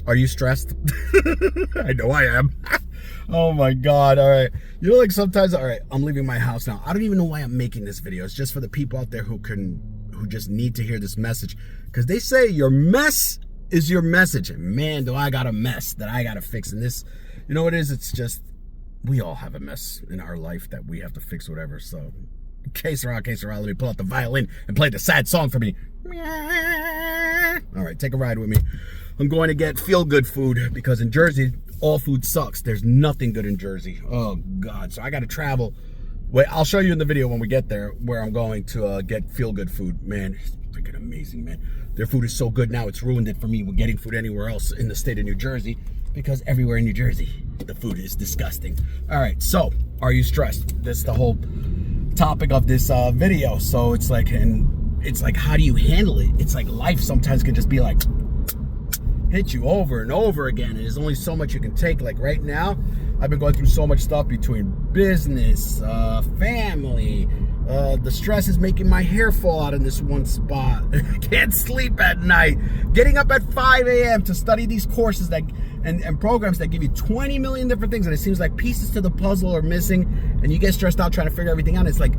Are you stressed? I know I am. Oh my God. All right. You know, like sometimes, all right, I'm leaving my house now. I don't even know why I'm making this video. It's just for the people out there who just need to hear this message. Because they say your mess is your message. And man, do I got a mess that I got to fix. And this, you know what it is? It's just, we all have a mess in our life that we have to fix, whatever. So, que sera, let me pull out the violin and play the sad song for me. All right, take a ride with me. I'm going to get feel-good food because in Jersey, all food sucks. There's nothing good in Jersey. Oh, God. So I got to travel. Wait, I'll show you in the video when we get there where I'm going to get feel-good food. Man, it's freaking amazing, man. Their food is so good now, it's ruined it for me with getting food anywhere else in the state of New Jersey because everywhere in New Jersey, the food is disgusting. All right, so are you stressed? That's the whole topic of this video. So it's like, how do you handle it? It's like life sometimes can just be like, hit you over and over again, and there's only so much you can take. Like right now, I've been going through so much stuff between business, family. The stress is making my hair fall out in this one spot. I can't sleep at night. Getting up at 5 a.m. to study these courses that and programs that give you 20 million different things, and it seems like pieces to the puzzle are missing, and you get stressed out trying to figure everything out. It's like,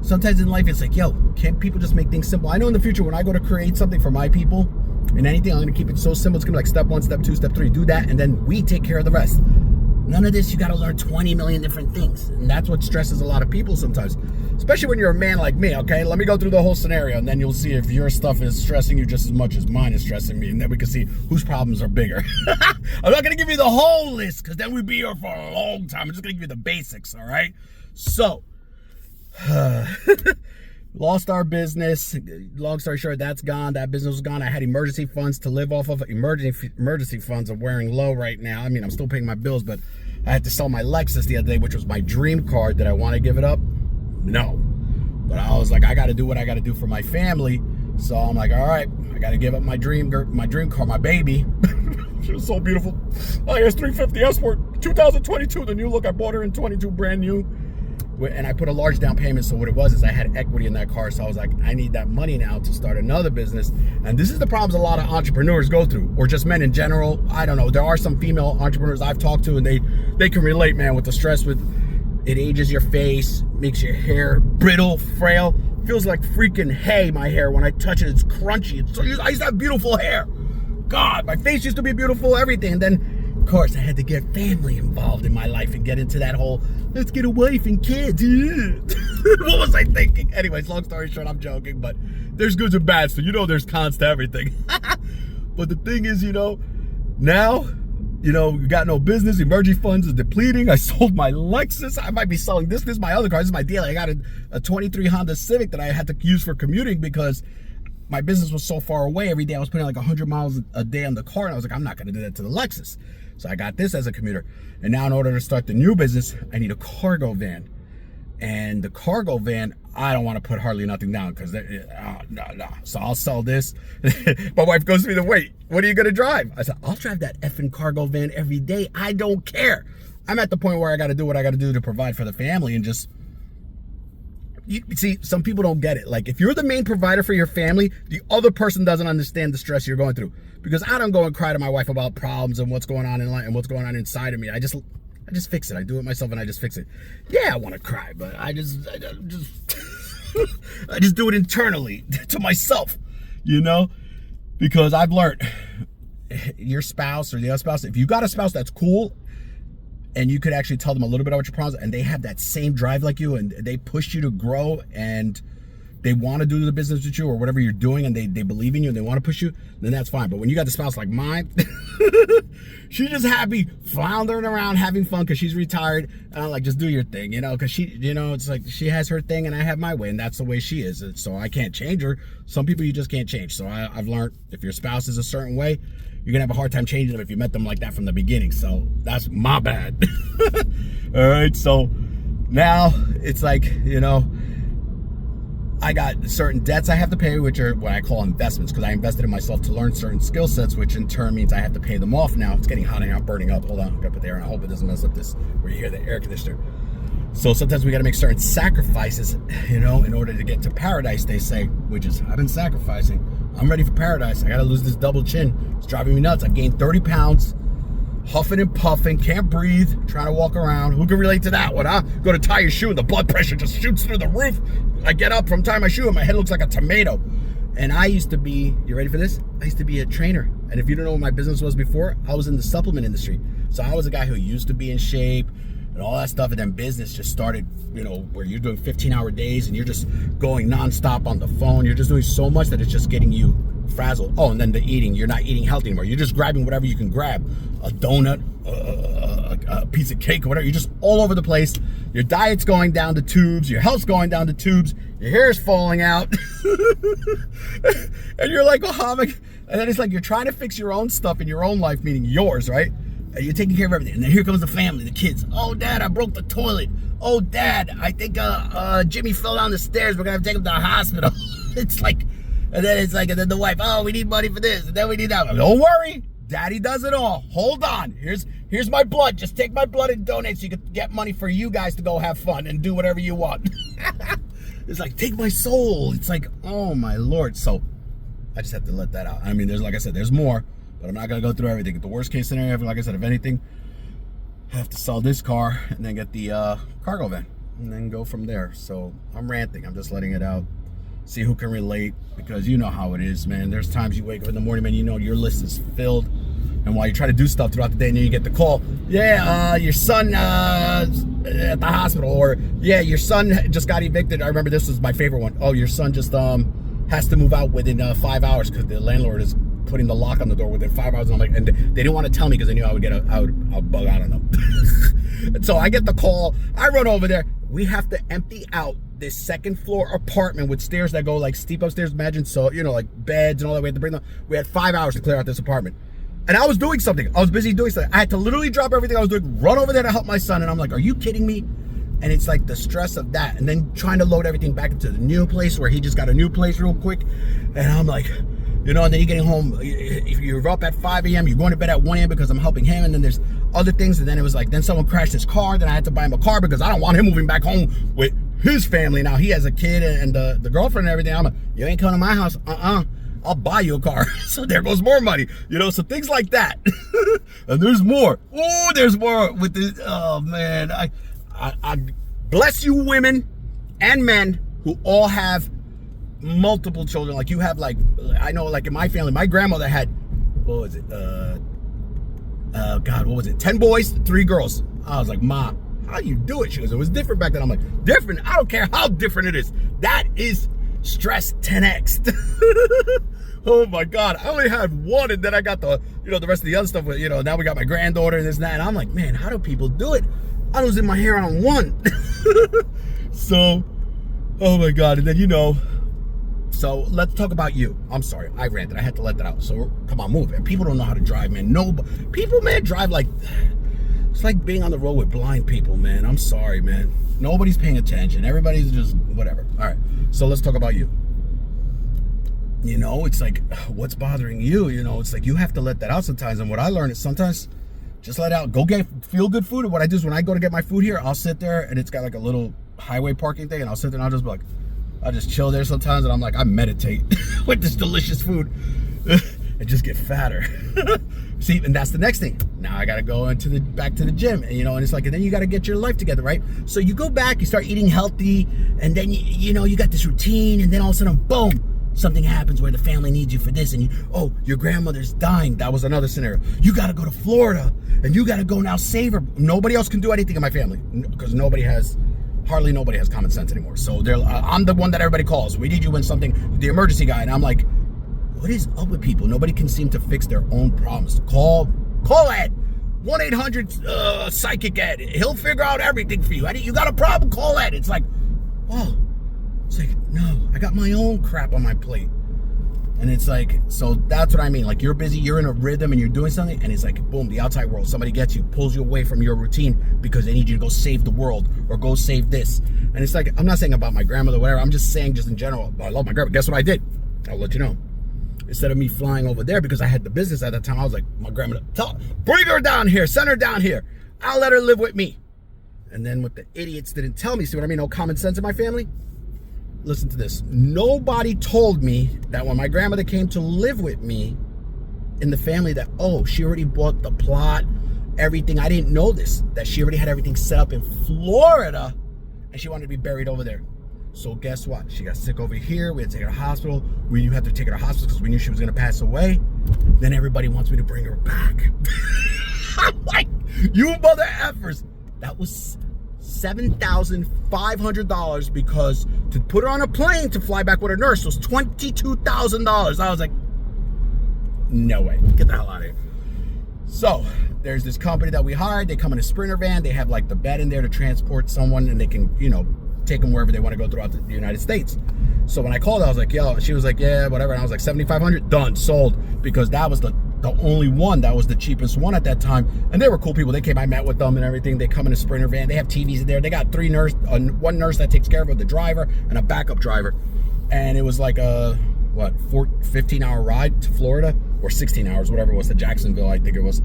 sometimes in life, it's like, yo, can't people just make things simple? I know in the future when I go to create something for my people, and anything, I'm going to keep it so simple. It's going to be like step 1, step 2, step 3. Do that, and then we take care of the rest. None of this, you got to learn 20 million different things. And that's what stresses a lot of people sometimes. Especially when you're a man like me, okay? Let me go through the whole scenario, and then you'll see if your stuff is stressing you just as much as mine is stressing me. And then we can see whose problems are bigger. I'm not going to give you the whole list, because then we'd be here for a long time. I'm just going to give you the basics, all right? So, lost our business. Long story short, that's gone. That business was gone. I had emergency funds to live off of. Emergency funds are wearing low right now. I mean, I'm still paying my bills, but I had to sell my Lexus the other day, which was my dream car. Did I want to give it up? No. But I was like, I got to do what I got to do for my family. So I'm like, all right, I got to give up my dream car, my baby. She was so beautiful. IS 350 Escort, 2022, the new look. I bought her in 22, brand new. And I put a large down payment, so what it was is I had equity in that car, so I was like, I need that money now to start another business. And this is the problems a lot of entrepreneurs go through, or just men in general. I don't know. There are some female entrepreneurs I've talked to, and they can relate, man, with the stress. With it ages your face, makes your hair brittle, frail. Feels like freaking hay, my hair. When I touch it, it's crunchy. I used to have beautiful hair. God, my face used to be beautiful, everything. And then, of course, I had to get family involved in my life and get into that whole, let's get a wife and kids. What was I thinking? Anyways, long story short, I'm joking, but there's goods and bads, so you know there's cons to everything. But the thing is, now, we got no business. Emergency funds is depleting. I sold my Lexus. I might be selling this. This is my other car. This is my deal. I got a 23 Honda Civic that I had to use for commuting because my business was so far away. Every day I was putting like 100 miles a day on the car, and I was like, I'm not going to do that to the Lexus. So I got this as a commuter. And now in order to start the new business, I need a cargo van. And the cargo van, I don't want to put hardly nothing down because no. So I'll sell this. My wife goes to me, wait, what are you going to drive? I said, I'll drive that effing cargo van every day. I don't care. I'm at the point where I got to do what I got to do to provide for the family and just, you see, some people don't get it. Like, if you're the main provider for your family, the other person doesn't understand the stress you're going through. Because I don't go and cry to my wife about problems and what's going on in life and what's going on inside of me. I just fix it. I do it myself and I just fix it. Yeah, I want to cry, but I just I just do it internally to myself, because I've learned your spouse or the other spouse, if you got a spouse that's cool and you could actually tell them a little bit about your problems and they have that same drive like you and they push you to grow and they want to do the business with you or whatever you're doing and they believe in you and they want to push you, then that's fine. But when you got the spouse like mine, she's just happy floundering around having fun because she's retired, and I'm like, just do your thing, because she, it's like she has her thing and I have my way, and that's the way she is. So I can't change her. Some people you just can't change. So I've learned if your spouse is a certain way, you're gonna have a hard time changing them if you met them like that from the beginning. So that's my bad. All right, so now it's like, I got certain debts I have to pay, which are what I call investments, because I invested in myself to learn certain skill sets, which in turn means I have to pay them off now. It's getting hot and I'm burning up. Hold on, I gotta put the air on. I hope it doesn't mess up this, where you hear the air conditioner. So sometimes we gotta make certain sacrifices, in order to get to paradise, they say, which is, I've been sacrificing. I'm ready for paradise. I gotta lose this double chin. It's driving me nuts. I've gained 30 pounds, huffing and puffing, can't breathe, trying to walk around. Who can relate to that one, huh? Go to tie your shoe and the blood pressure just shoots through the roof. I get up from tying my shoe and my head looks like a tomato. And I used to be, you ready for this? I used to be a trainer. And if you don't know what my business was before, I was in the supplement industry. So I was a guy who used to be in shape and all that stuff. And then business just started, where you're doing 15-hour days and you're just going nonstop on the phone. You're just doing so much that it's just getting you frazzled. Oh, and then the eating, you're not eating healthy anymore. You're just grabbing whatever you can grab. A donut, a piece of cake, or whatever. You're just all over the place. Your diet's going down the tubes. Your health's going down the tubes. Your hair's falling out. And you're like, oh, and then it's like you're trying to fix your own stuff in your own life, meaning yours, right? And you're taking care of everything. And then here comes the family, the kids. Oh, Dad, I broke the toilet. Oh, Dad, I think Jimmy fell down the stairs. We're going to have to take him to the hospital. It's like, and then the wife, oh, we need money for this. And then we need that. Don't worry. Daddy does it all. Hold on. Here's my blood. Just take my blood and donate so you can get money for you guys to go have fun and do whatever you want. It's like, take my soul. It's like, oh my Lord. So I just have to let that out. I mean, like I said, there's more, but I'm not going to go through everything. The worst case scenario, like I said, if anything, I have to sell this car and then get the cargo van and then go from there. So I'm ranting. I'm just letting it out. See who can relate, because you know how it is, man. There's times you wake up in the morning, man, your list is filled. And while you try to do stuff throughout the day, and then you get the call, your son at the hospital, or your son just got evicted. I remember this was my favorite one. Oh, your son just has to move out within 5 hours because the landlord is putting the lock on the door within 5 hours. And I'm like, and they didn't want to tell me because they knew I would bug out on them. And so I get the call. I run over there. We have to empty out this second floor apartment with stairs that go like steep upstairs. Imagine, so like beds and all that. We had to bring them. We had 5 hours to clear out this apartment. And I was doing something. I was busy doing something. I had to literally drop everything I was doing, run over there to help my son. And I'm like, are you kidding me? And it's like the stress of that. And then trying to load everything back into the new place where he just got a new place real quick. And I'm like, and then you're getting home. If you're up at 5 a.m., you're going to bed at 1 a.m. because I'm helping him. And then there's other things. And then it was like, then someone crashed his car. Then I had to buy him a car because I don't want him moving back home with his family. Now he has a kid and the girlfriend and everything. I'm like, you ain't coming to my house. I'll buy you a car. So there goes more money, so things like that. And there's more. Oh, there's more with this. Oh man, I bless you women and men who all have multiple children. Like you have, like, I know, like in my family, my grandmother had, what was it? God, what was it? 10 boys, 3 girls. I was like, Ma, how you do it? She goes, it was different back then. I'm like, different? I don't care how different it is. That is stress 10x. Oh my God, I only had one, and then I got the rest of the other stuff with, now we got my granddaughter and this and that, and I'm like, man, how do people do it? I was in my hair on one. So, oh my God, and then so let's talk about you. I'm sorry, I ranted, I had to let that out. So come on, move. And people don't know how to drive, man. People, man, drive like, it's like being on the road with blind people, man. I'm sorry, man. Nobody's paying attention. Everybody's just whatever. All right, so let's talk about you. It's like, what's bothering you? It's like you have to let that out sometimes. And what I learned is sometimes just let out. Go get feel good food. And what I do is when I go to get my food here, I'll sit there and it's got like a little highway parking thing, and I'll sit there and I'll just be like, I'll just chill there sometimes, and I'm like, I meditate with this delicious food and just get fatter. See, and that's the next thing. Now I gotta go back to the gym, and and it's like, and then you gotta get your life together, right? So you go back, you start eating healthy, and then you got this routine, and then all of a sudden, boom, something happens where the family needs you for this, and your grandmother's dying. That was another scenario. You gotta go to Florida, and you gotta go now save her. Nobody else can do anything in my family because hardly nobody has common sense anymore. So I'm the one that everybody calls. We need you when the emergency guy, and I'm like, what is up with people? Nobody can seem to fix their own problems. Call Ed. 1-800 psychic Ed. He'll figure out everything for you. You got a problem? Call Ed. It's like, oh. It's like, no, I got my own crap on my plate. And it's like, so that's what I mean. Like, you're busy, you're in a rhythm, and you're doing something, and it's like, boom, the outside world, somebody gets you, pulls you away from your routine because they need you to go save the world or go save this. And it's like, I'm not saying about my grandmother, whatever. I'm just saying, just in general, I love my grandma. Guess what I did? I'll let you know. Instead of me flying over there because I had the business at that time, I was like, my grandmother, bring her down here, send her down here. I'll let her live with me. And then what the idiots didn't tell me, see what I mean? No common sense in my family. listen to this. Nobody told me that when my grandmother came to live with me in the family that, oh, she already bought the plot, everything. I didn't know this, that she already had everything set up in Florida and she wanted to be buried over there. So guess what? She got sick over here. We had to take her to the hospital. We had to take her to the hospital because we knew she was going to pass away. Then everybody wants me to bring her back. I'm like, you mother effers. That was $7,500 because to put her on a plane to fly back with a nurse was $22,000. I was like, no way. Get the hell out of here. So there's this company that we hired. They come in a Sprinter van. They have like the bed in there to transport someone and they can, you know, take them wherever they want to go throughout the United States. So when I called, I was like, yo, she was like, yeah, whatever. And I was like, $7,500, done, sold. Because that was the only one that was the cheapest one at that time. And they were cool people. They came, I met with them and everything. They come in a Sprinter van. They have TVs in there. They got one nurse that takes care of it, the driver, and a backup driver. And it was like a, 15-hour ride to Florida, or 16 hours, whatever it was, to Jacksonville, I think it was.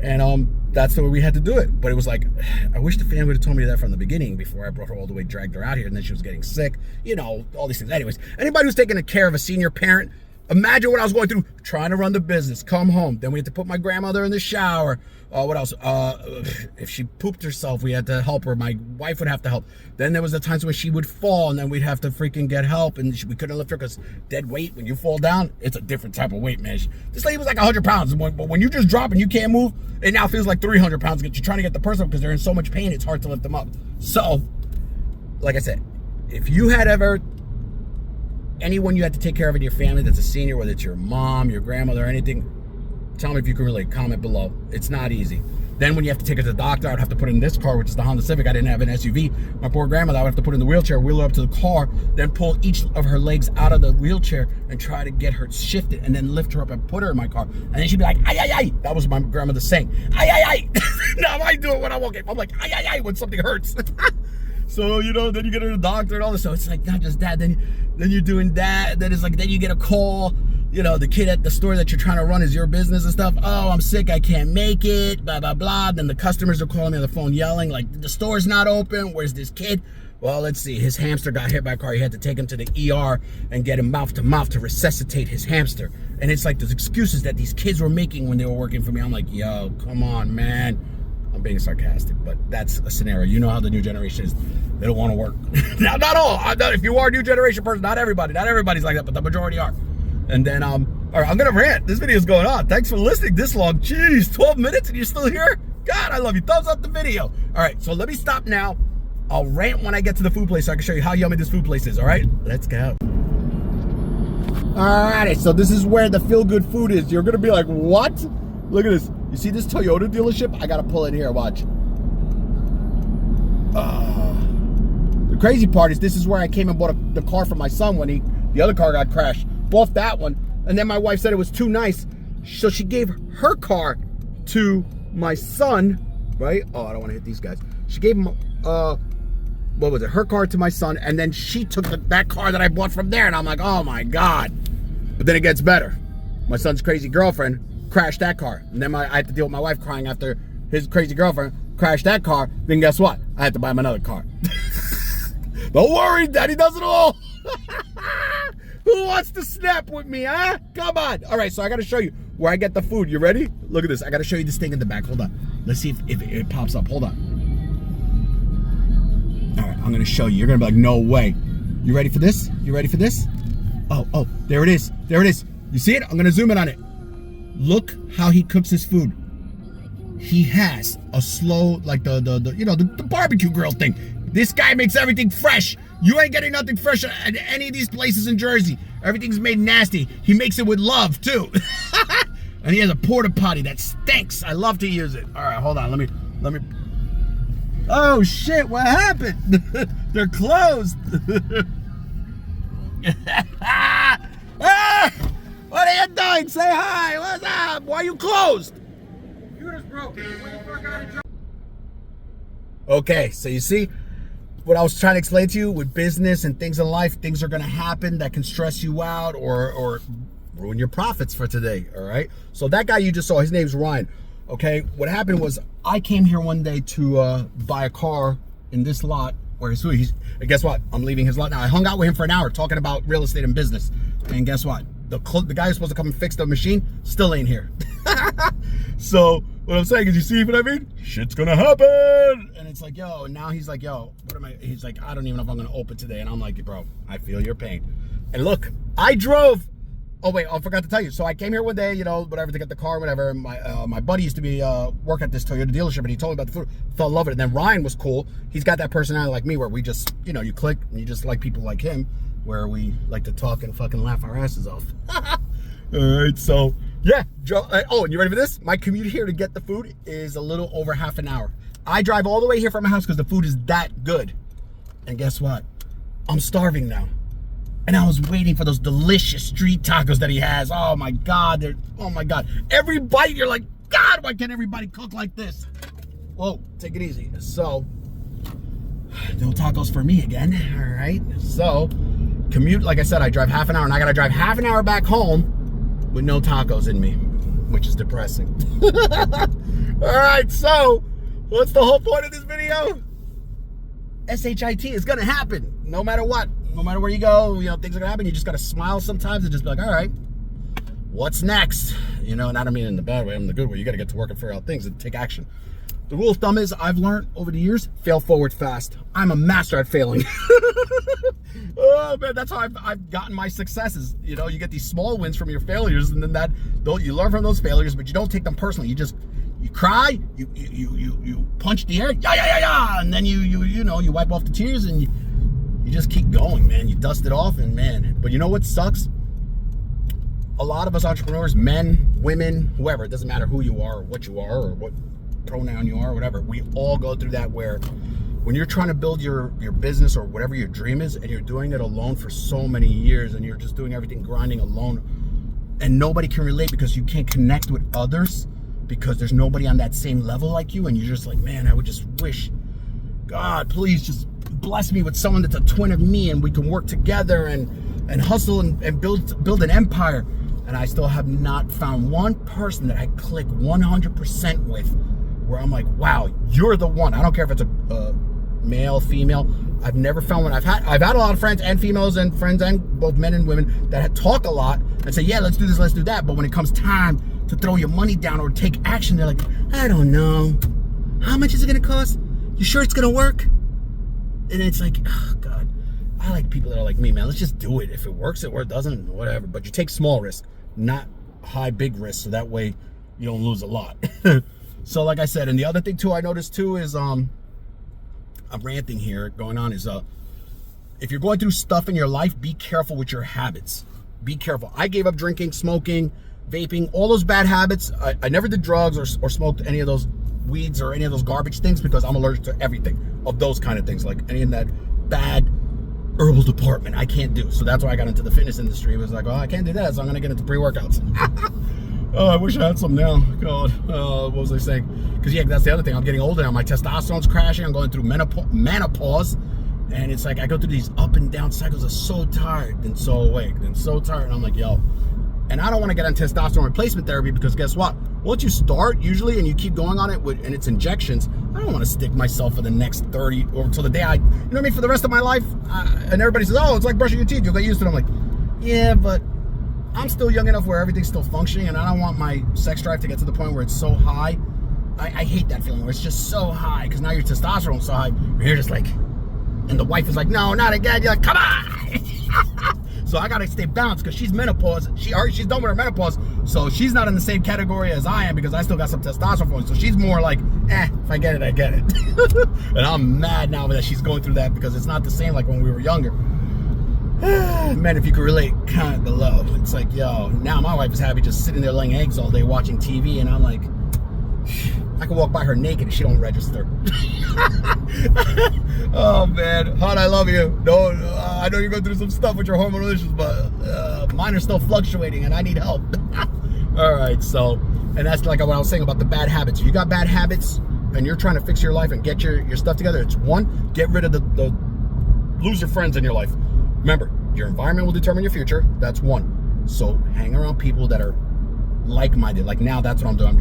And that's the way we had to do it. But it was like, I wish the family would have told me that from the beginning before I brought her all the way, dragged her out here, and then she was getting sick, you know, all these things. Anyways, anybody who's taking care of a senior parent, imagine what I was going through trying to run the business, come home. Then we had to put my grandmother in the shower. What else? If she pooped herself, we had to help her. My wife would have to help. Then there was the times when she would fall and then we'd have to freaking get help. And we couldn't lift her because dead weight, when you fall down, it's a different type of weight, man. This lady was like 100 pounds. But when you just drop and you can't move, it now feels like 300 pounds. You're trying to get the person up because they're in so much pain, it's hard to lift them up. So, like I said, if you had ever anyone you had to take care of in your family that's a senior, whether it's your mom, your grandmother, or anything, tell me if you can relate. Comment below. It's not easy. Then when you have to take her to the doctor, I would have to put her in this car, which is the Honda Civic. I didn't have an SUV. My poor grandmother, I would have to put her in the wheelchair, wheel her up to the car, then pull each of her legs out of the wheelchair and try to get her shifted, and then lift her up and put her in my car. And then she'd be like, ay, ay, ay. That was my grandmother saying, ay, ay, ay. Now I do it when I walk in. I'm like, ay, ay, ay, when something hurts. So, you know, then you get her to the doctor and all this. So it's like not just that. Then you're doing that. Then it's like, then you get a call. You know, the kid at the store that you're trying to run is your business and stuff. Oh, I'm sick. I can't make it. Blah, blah, blah. Then the customers are calling me on the phone yelling like, the store's not open. Where's this kid? Well, let's see. His hamster got hit by a car. He had to take him to the ER and get him mouth to mouth to resuscitate his hamster. And it's like those excuses that these kids were making when they were working for me. I'm like, yo, come on, man. I'm being sarcastic, but that's a scenario. You know how the new generation is. They don't want to work. Now, not all. If you are a new generation person, not everybody. Not everybody's like that, but the majority are. And then, all right, I'm going to rant. This video is going on. Thanks for listening this long. Jeez, 12 minutes and you're still here? God, I love you. Thumbs up the video. All right, so let me stop now. I'll rant when I get to the food place so I can show you how yummy this food place is, all right? Let's go. All righty, so this is where the feel-good food is. You're going to be like, what? Look at this. You see this Toyota dealership? I got to pull in here. Watch. The crazy part is this is where I came and bought the car for my son when the other car got crashed. Bought that one. And then my wife said it was too nice. So she gave her car to my son, right? Oh, I don't want to hit these guys. She gave him, what was it? Her car to my son. And then she took that car that I bought from there. And I'm like, oh my God. But then it gets better. My son's crazy girlfriend crashed that car. And then I had to deal with my wife crying after his crazy girlfriend crashed that car. Then guess what? I had to buy him another car. Don't worry, Daddy does it all. Who wants to snap with me, huh? Come on. All right, so I got to show you where I get the food. You ready? Look at this. I got to show you this thing in the back. Hold on. Let's see if it pops up. Hold on. All right, I'm going to show you. You're going to be like, no way. You ready for this? You ready for this? Oh, there it is. There it is. You see it? I'm going to zoom in on it. Look how he cooks his food. He has a slow, like the barbecue grill thing. This guy makes everything fresh. You ain't getting nothing fresh at any of these places in Jersey. Everything's made nasty. He makes it with love too. And he has a porta potty that stinks. I love to use it. All right, hold on. Let me. Oh shit! What happened? They're closed. What are you doing? Say hi. What's up? Why are you closed? Computer's broken. When the fuck out of job? Okay, so you see what I was trying to explain to you with business and things in life. Things are going to happen that can stress you out or ruin your profits for today. All right. So that guy you just saw, his name's Ryan. Okay. What happened was I came here one day to buy a car in this lot where he's and guess what? I'm leaving his lot now. I hung out with him for an hour talking about real estate and business. And guess what? The guy who's supposed to come and fix the machine still ain't here. So what I'm saying is, you see what I mean? Shit's gonna happen. And it's like, yo, and now he's like, yo, he's like, I don't even know if I'm gonna open today. And I'm like, bro, I feel your pain. And look, I drove. Oh wait, I forgot to tell you. So I came here one day, you know, whatever, to get the car, whatever. My buddy used to be work at this Toyota dealership, and he told me about the food. Fell in love with it. And then Ryan was cool. He's got that personality like me, where we just, you know, you click and you just like people like him, where we like to talk and fucking laugh our asses off. All right, so yeah. Oh, and you ready for this? My commute here to get the food is a little over half an hour. I drive all the way here from my house because the food is that good. And guess what? I'm starving now. And I was waiting for those delicious street tacos that he has. Oh my God, oh my God. Every bite, you're like, God, why can't everybody cook like this? Whoa, take it easy. So, no tacos for me again, all right? So, commute, like I said, I drive half an hour, and I gotta drive half an hour back home with no tacos in me, which is depressing. All right, so, what's the whole point of this video? SHIT is gonna happen, no matter what. No matter where you go, you know, things are gonna happen. You just gotta smile sometimes and just be like, all right, what's next? You know, and I don't mean in the bad way, I mean the good way. You gotta get to work and figure out things and take action. The rule of thumb is, I've learned over the years, fail forward fast. I'm a master at failing. Oh man, that's how I've gotten my successes. You know, you get these small wins from your failures, and then you learn from those failures, but you don't take them personally. You cry, you punch the air, yeah, and then you know, you wipe off the tears, and you just keep going, man. You dust it off, and man. But you know what sucks? A lot of us entrepreneurs, men, women, whoever, it doesn't matter who you are or what pronoun you are, or whatever, we all go through that, where when you're trying to build your business or whatever your dream is, and you're doing it alone for so many years, and you're just doing everything grinding alone, and nobody can relate because you can't connect with others because there's nobody on that same level like you, and you're just like, man, I would just wish, God, please just bless me with someone that's a twin of me, and we can work together and hustle and build an empire. And I still have not found one person that I click 100% with, where I'm like, wow, you're the one. I don't care if it's a male, female. I've never found one. I've had a lot of friends and females and friends, and both men and women, that talk a lot and say, yeah, let's do this, let's do that. But when it comes time to throw your money down or take action, they're like, I don't know. How much is it gonna cost? You sure it's gonna work? And it's like, oh God, I like people that are like me, man. Let's just do it. If it works, it works. Doesn't, whatever. But you take small risks, not high, big risks, so that way you don't lose a lot. So like I said, and the other thing too I noticed too is, I'm ranting here going on, is if you're going through stuff in your life, be careful with your habits. Be careful. I gave up drinking, smoking, vaping, all those bad habits. I never did drugs or smoked any of those weeds or any of those garbage things, because I'm allergic to everything of those kind of things, like any of that bad herbal department I can't do. So that's why I got into the fitness industry. It was like, oh, I can't do that, so I'm gonna get into pre-workouts. Oh, I wish I had some now. God, what was I saying? Because yeah, that's the other thing. I'm getting older now. My testosterone's crashing. I'm going through menopause, and it's like I go through these up and down cycles. I'm so tired, then so awake, then so tired. And I'm like, yo. And I don't want to get on testosterone replacement therapy, because guess what? Once you start, usually, and you keep going on it and it's injections, I don't want to stick myself for the next 30 or until the day you know what I mean, for the rest of my life. And everybody says, oh, it's like brushing your teeth. You'll get used to it. I'm like, yeah, but I'm still young enough where everything's still functioning, and I don't want my sex drive to get to the point where it's so high. I hate that feeling where it's just so high, because now your testosterone's so high, you're just like, and the wife is like, no, not again. You're like, come on. So I gotta stay balanced, because she's menopause. She's done with her menopause, so she's not in the same category as I am, because I still got some testosterone for her. So she's more like, if I get it, I get it. And I'm mad now that she's going through that, because it's not the same like when we were younger. Man, if you could relate, comment below. It's like, yo, now my wife is happy just sitting there laying eggs all day watching TV, and I'm like, I can walk by her naked and she don't register. Oh man, hon, I love you. No, I know you're going through some stuff with your hormonal issues, but mine are still fluctuating and I need help. All right, so, and that's like what I was saying about the bad habits. If you got bad habits and you're trying to fix your life and get your stuff together, it's one, get rid of the loser friends in your life. Remember, your environment will determine your future. That's one. So hang around people that are like-minded. Like now, that's what I'm doing.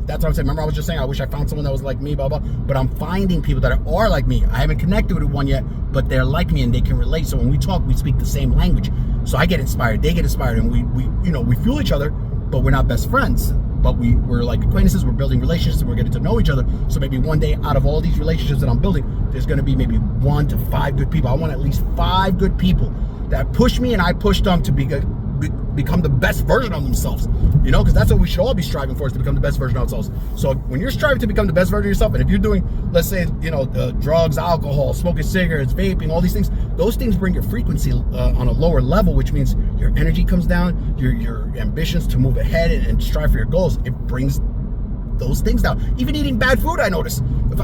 That's what I'm saying. Remember, I was just saying, I wish I found someone that was like me, blah, blah. But I'm finding people that are like me. I haven't connected with one yet, but they're like me and they can relate. So when we talk, we speak the same language. So I get inspired, they get inspired, and we fuel each other, but we're not best friends. But we're like acquaintances, we're building relationships, and we're getting to know each other. So maybe one day, out of all these relationships that I'm building, there's gonna be maybe 1 to 5 good people. I want at least 5 good people that push me and I push them to become the best version of themselves, you know, because that's what we should all be striving for, is to become the best version of ourselves. So when you're striving to become the best version of yourself, and if you're doing, let's say, you know, drugs, alcohol, smoking cigarettes, vaping, all these things, those things bring your frequency on a lower level, which means your energy comes down, your ambitions to move ahead and strive for your goals, it brings those things down. Even eating bad food, I notice.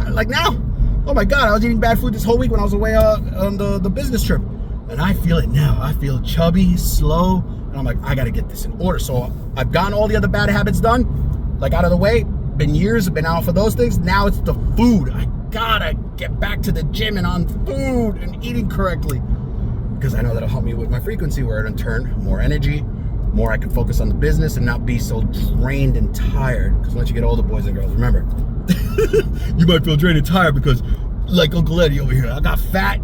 Like now, oh my God, I was eating bad food this whole week when I was away on the business trip. And I feel it now. I feel chubby, slow, and I'm like, I gotta get this in order. So I've gotten all the other bad habits done, like out of the way. Been years, I've been out for those things. Now it's the food. I gotta get back to the gym and on food and eating correctly, because I know that'll help me with my frequency, where in turn, more energy, more I can focus on the business and not be so drained and tired. Because once you get older, boys and girls, remember, you might feel drained and tired because, like Uncle Eddie over here, I got fat.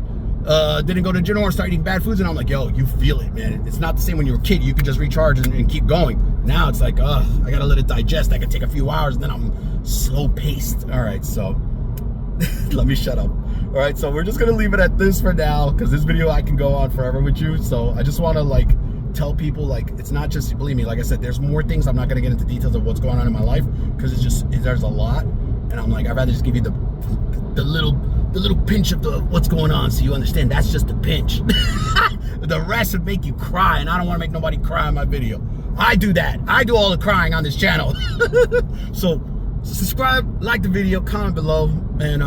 Didn't go to the gym or start eating bad foods, and I'm like, yo, you feel it, man. It's not the same when you were a kid. You could just recharge and keep going. Now it's like, I gotta let it digest. That could take a few hours, and then I'm slow paced. All right, so let me shut up. All right, so we're just gonna leave it at this for now, because this video I can go on forever with you. So I just want to like tell people, like, it's not just, believe me, like I said, there's more things. I'm not gonna get into details of what's going on in my life, because there's a lot, and I'm like, I'd rather just give you the little pinch of what's going on, so you understand that's just a pinch. The rest would make you cry, and I don't want to make nobody cry in my video. I do that. I do all the crying on this channel. So subscribe, like the video, comment below, and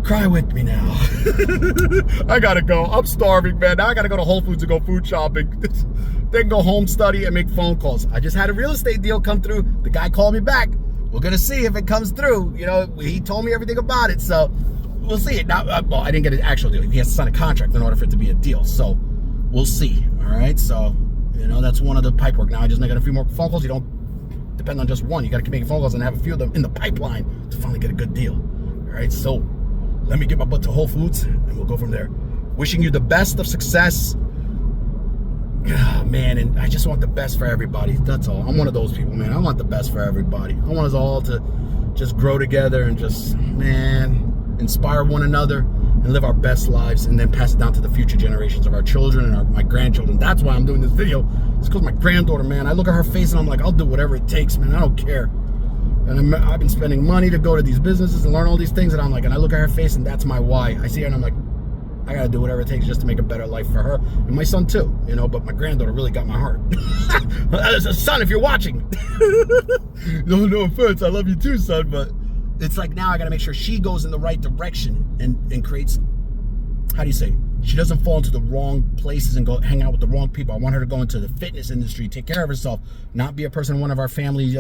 cry with me now. I gotta go. I'm starving, man. Now I gotta go to Whole Foods and go food shopping. Then go home, study, and make phone calls. I just had a real estate deal come through. The guy called me back. We're gonna see if it comes through. You know, he told me everything about it, so we'll see. Now, well, I didn't get an actual deal. He has to sign a contract in order for it to be a deal, so we'll see. All right, so you know, that's one of the pipe work. Now I just got a few more phone calls. You don't depend on just one. You got to keep making phone calls and have a few of them in the pipeline to finally get a good deal. All right, so let me get my butt to Whole Foods, and we'll go from there. Wishing you the best of success. Oh, man, and I just want the best for everybody. That's all. I'm one of those people, man. I want the best for everybody. I want us all to just grow together and just, man, inspire one another and live our best lives, and then pass it down to the future generations of our children and my grandchildren. That's why I'm doing this video. It's because my granddaughter, man, I look at her face and I'm like, I'll do whatever it takes, man. I don't care. And I've been spending money to go to these businesses and learn all these things, and I'm like, and I look at her face, and that's my why. I see her and I'm like, I gotta do whatever it takes just to make a better life for her and my son too, you know. But my granddaughter really got my heart. Son, if you're watching, no offense, I love you too, son. But it's like, now I gotta make sure she goes in the right direction and creates, how do you say, she doesn't fall into the wrong places and go hang out with the wrong people. I want her to go into the fitness industry, take care of herself, not be a person in one of our family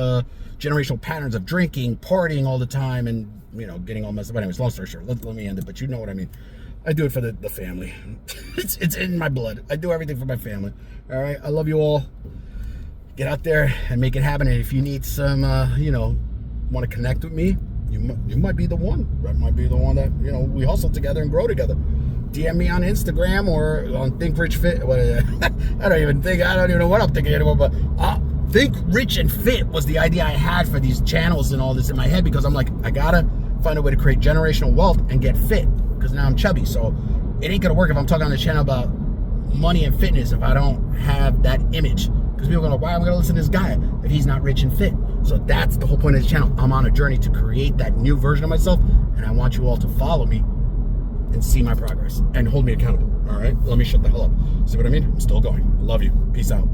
generational patterns of drinking, partying all the time, and, you know, getting all messed up. But anyways, long story short, let me end it, but you know what I mean. I do it for the family. It's in my blood. I do everything for my family. All right, I love you all. Get out there and make it happen. And if you need some, you know, want to connect with me, you might be the one. That might be the one that, you know, we hustle together and grow together. DM me on Instagram or on Think Rich Fit. I don't even know what I'm thinking anymore. But Think Rich and Fit was the idea I had for these channels and all this in my head, because I'm like, I gotta find a way to create generational wealth and get fit, because now I'm chubby. So it ain't gonna work if I'm talking on the channel about money and fitness if I don't have that image. Because people are gonna, why am I gonna listen to this guy if he's not rich and fit? So that's the whole point of this channel. I'm on a journey to create that new version of myself, and I want you all to follow me and see my progress and hold me accountable. All right, let me shut the hell up. See what I mean? I'm still going. I love you. Peace out.